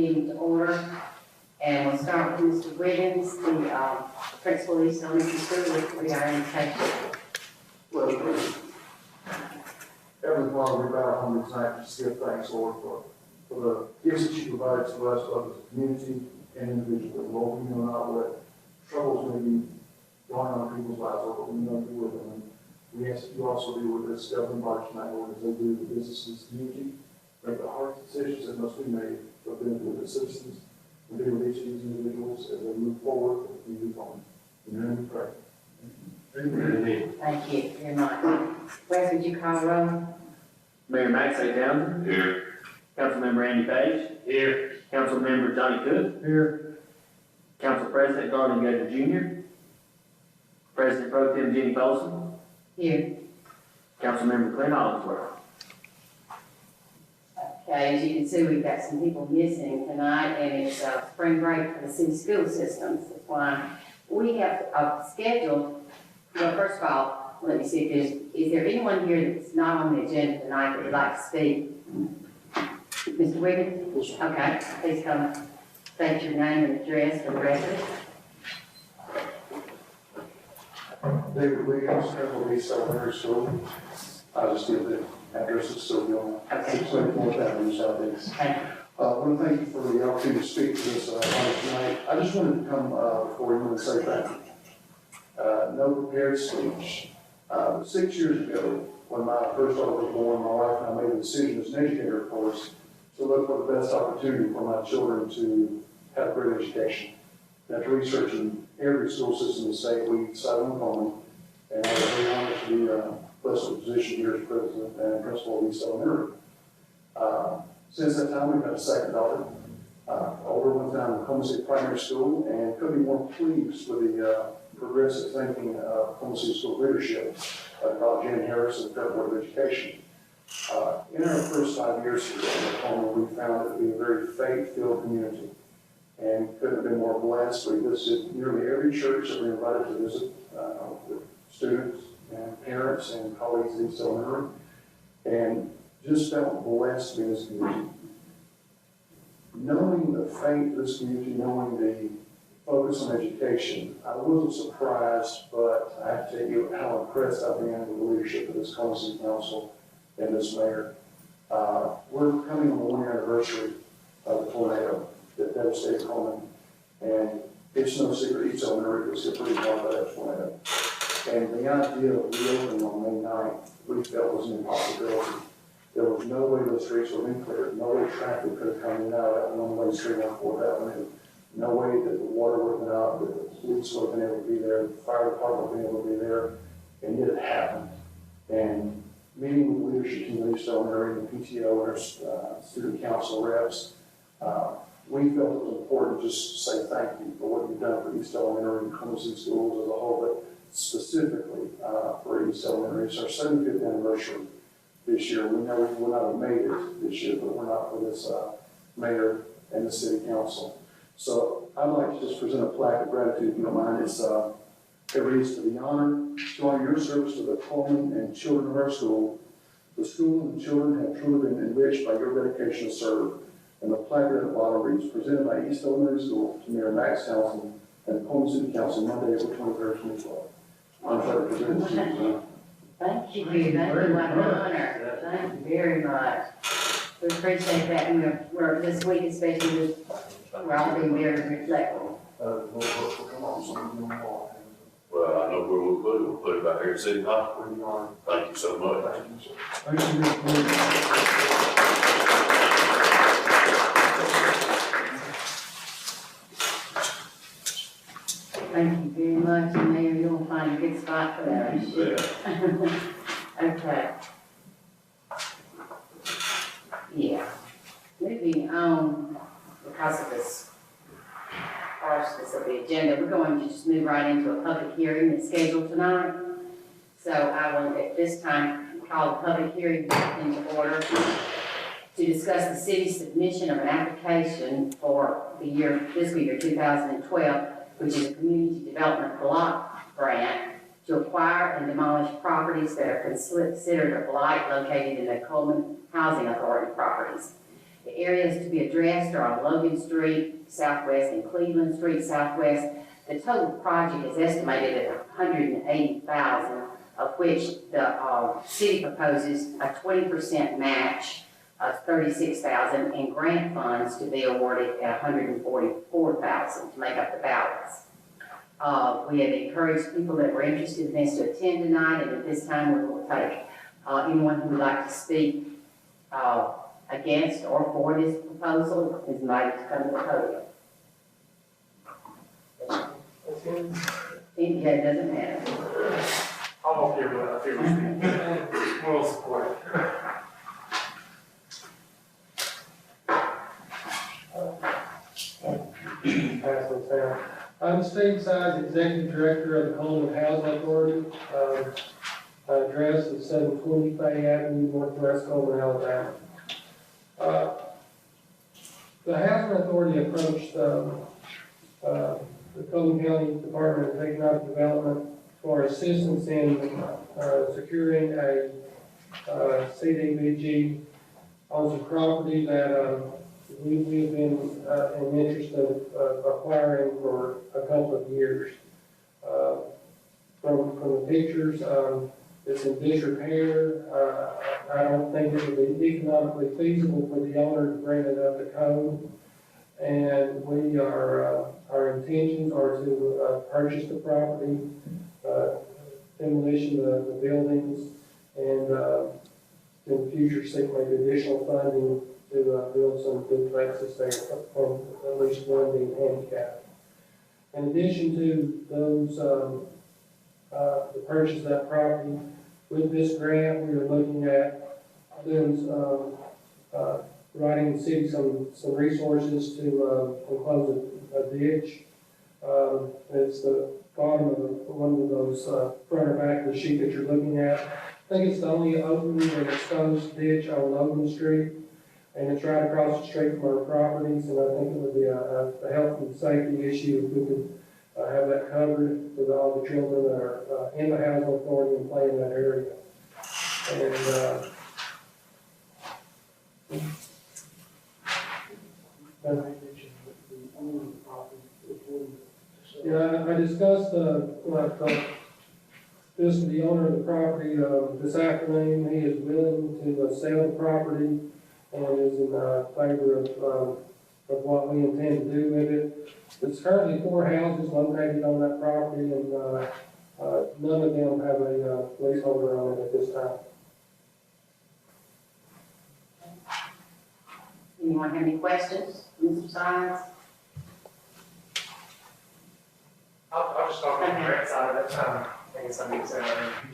meeting to order. And we'll start with Mr. Wiggins, the principal of East Elementary School, with reorientation. Well, Heavenly Father, we bow home tonight to give thanks, Lord, for the gifts that you provide to us, both as a community and individually. Lord, we know not what troubles may be going on in people's lives, Lord, but we know you're with them. And we ask that you also be with this governing body tonight, Lord, as they do the business of this community, make the hard decisions that must be made for the benefit of the citizens, and be with each of these individuals as they move forward with the community home. In your name we pray. Amen. Thank you very much. Wes, would you call the roll? Mayor Max A. Townsend. Here. Councilmember Andy Page. Here. Councilmember Johnny Cook. Here. Council President Garland Gator Jr. President Pro Tem Jenny Folsom. Here. Councilmember Clint Hollingsworth. Okay, as you can see, we've got some people missing tonight, and it's spring break for the city school systems. That's why we have scheduled, well, first of all, let me see if is there anyone here that's not on the agenda tonight that would like to speak? Mr. Wiggins? Okay, please come state your name and address for the record. David Williams, Temple East Elementary School. I just give the address is still going. Okay. 624th Avenue Southeast. Thank you. I want to thank you for the opportunity to speak to this honor tonight. I just wanted to come before you and say thank you. No prepared speech. 6 years ago, when my first daughter was born, my wife and I made a decision as an educator, of course, to look for the best opportunity for my children to have a great education. After researching every school system in the state, we decided on Cullman, and I was very honored to be blessed with the position here as president and principal of East Elementary. Since that time, we've had a second daughter. Older went down to Cullman City Primary School, and couldn't be more pleased with the progressive thinking of Cullman City School leadership about Jan Harris and the Federal Board of Education. In our first 5 years here at Cullman, we found it to be a very faith-filled community, and couldn't have been more blessed. We visited nearly every church that we were invited to visit with students and parents and colleagues at East Elementary, and just felt blessed to be in this community. Knowing the faith of this community, knowing the focus on education, I wasn't surprised, but I have to tell you how impressed I've been with the leadership of this Cullman City Council and this mayor. We're coming on the 1 year anniversary of the tornado that devastated Cullman, and it's no secret East Elementary was hit pretty hard by that tornado. And the idea of reopening on May 9th, we felt was an impossibility. There was no way the streets would have been cleared, no way traffic could have come in and out of that one-way street on 4th Avenue. No way that the water would have been out, that the police would have been able to be there, the fire department would have been able to be there, and yet it happened. And meeting with the leadership team of East Elementary and the PTO and our student council reps, we felt it was important just to say thank you for what you've done for East Elementary and Cullman City Schools as a whole, but specifically for East Elementary. It's our 75th anniversary this year. We know we would not have made it this year, but we're not for this mayor and the city council. So I'd like to just present a plaque of gratitude, if you don't mind. It reads, to the honor your service to the Cullman and children of our school. The school and the children have truly been enriched by your dedication to serve. And the placard at the bottom reads, presented by East Elementary School to Mayor Max Townsend and the Cullman City Council, Monday, April 23rd, 2012. I'm sorry to present this to you. Thank you, what an honor. Thank you very much. We appreciate that, and we're this week especially, we're all being very reflective. Well, I know where we'll put it. We'll put it back here at City Hall. Thank you so much. Thank you. Thank you very much, and Mayor, you'll find a good spot for that, I'm sure. Okay. Yeah. Moving on, because of this harshness of the agenda, we're going to just move right into a public hearing that's scheduled tonight. So I will, at this time, call the public hearing into order to discuss the city's submission of an application for the fiscal year 2012, which is a community development block grant to acquire and demolish properties that are considered a blight located in the Cullman Housing Authority properties. The areas to be addressed are on Logan Street Southwest and Cleveland Street Southwest. The total project is estimated at $180,000, of which the city proposes a 20% match of $36,000 and grant funds to be awarded at $144,000 to make up the balance. We had encouraged people that were interested in this to attend tonight, and at this time we will take anyone who would like to speak against or for this proposal is invited to come to the podium. Yeah, it doesn't matter. I'll give it a few. We'll support it. Pass those down. I'm Steve Sides, Executive Director of the Cullman Housing Authority. Address is 720 Fay Avenue, Northwest Cullman, Alabama. The Housing Authority approached the Cullman County Department of Economic Development for assistance in securing a CDBG on some property that we've been in interest of acquiring for a couple of years. From the pictures, it's in disrepair. I don't think it would be economically feasible for the owner to bring it up to code. And we are, our intentions are to purchase the property, demolition of the buildings, and in the future seek maybe additional funding to build some duplexes there, from at least one being handicapped. In addition to those, the purchase of that property, with this grant, we are looking at doing providing the city some resources to close a ditch. It's the bottom of one of those front or back of the sheet that you're looking at. I think it's the only open and exposed ditch on Logan Street, and it's right across the street from our properties, and I think it would be a health and safety issue if we could have that covered with all the children that are in the housing authority and play in that area. And yeah, I discussed this with the owner of the property this afternoon. He is willing to sell the property and is in favor of what we intend to do with it. There's currently 4 houses located on that property, and none of them have a leaseholder on it at this time. Anyone have any questions, Mr. Science? I'll just talk on the grant side of it. I think it's something to say.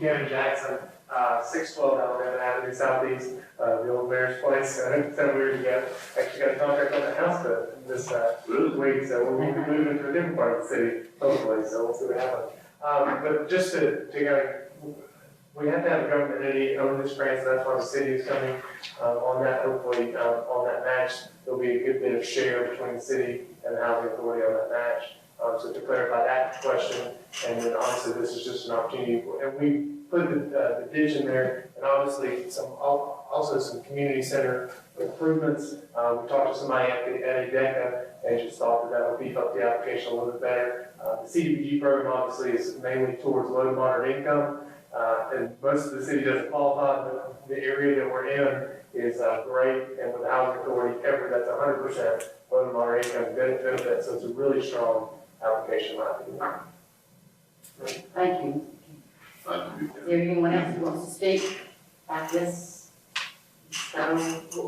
Kevin Jackson, 612 Alabama Avenue Southeast, the old mayor's place. 10 years ago, actually got a contract on the house this week, so we'll be moving to a different part of the city, hopefully, so we'll see what happens. But just to go, we have to have a government entity own this grant, so that's why the city is coming on that, hopefully, on that match. There'll be a good bit of share between the city and the housing authority on that match. So to clarify that question, and then obviously this is just an opportunity, and we put the ditch in there, and obviously also some community center improvements. We talked to somebody at ADECA and just thought that would beef up the application a little bit better. The CDBG program obviously is mainly towards low to moderate income, and most of the city doesn't qualify, but the area that we're in is great, and with the housing authority, that's 100% low to moderate income benefit, so it's a really strong application, right? Thank you. Is there anyone else who wants to speak about this? So,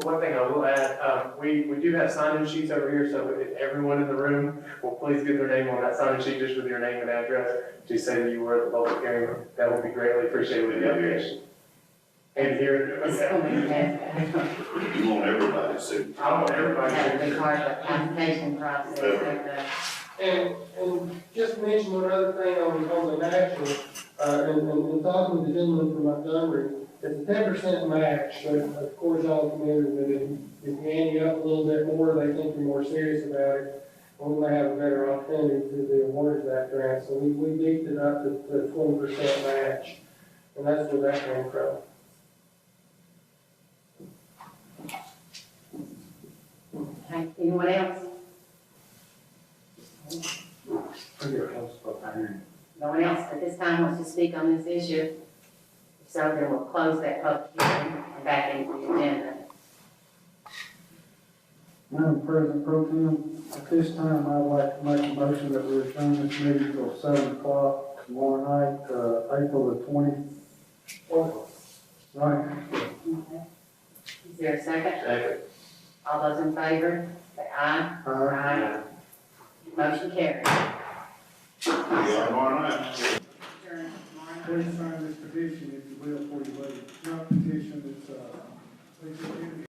One thing I will add, we do have sign-in sheets over here, so if everyone in the room will please get their name on that sign-in sheet, just with your name and address, to say that you were at the public hearing. That would be greatly appreciated with the application. And here, it's coming back. You want everybody to see. I want everybody That would to. be part of the application process. And just mention one other thing on the matching, and talking with the gentleman from Montgomery, it's a 10% match, but of course all familiar with it. If you ante up a little bit more, they think you're more serious about it, and we may have a better opportunity to be awarded that grant. So we beefed it up to 20% match, and that's where that came from. Okay, anyone else? No one else at this time wants to speak on this issue? If so, then we'll close that public hearing and back into the agenda. Madam President Pro Tem, at this time, I'd like to make a motion that we adjourn this meeting till 7 o'clock tomorrow night, April the 20th. Right. Okay. Is there a second? Second. All those in favor, say aye. Aye. Motion carried. Yeah, tomorrow night. Adjourn tomorrow night. Please sign this petition, if you will, before you leave. Not petition, it's,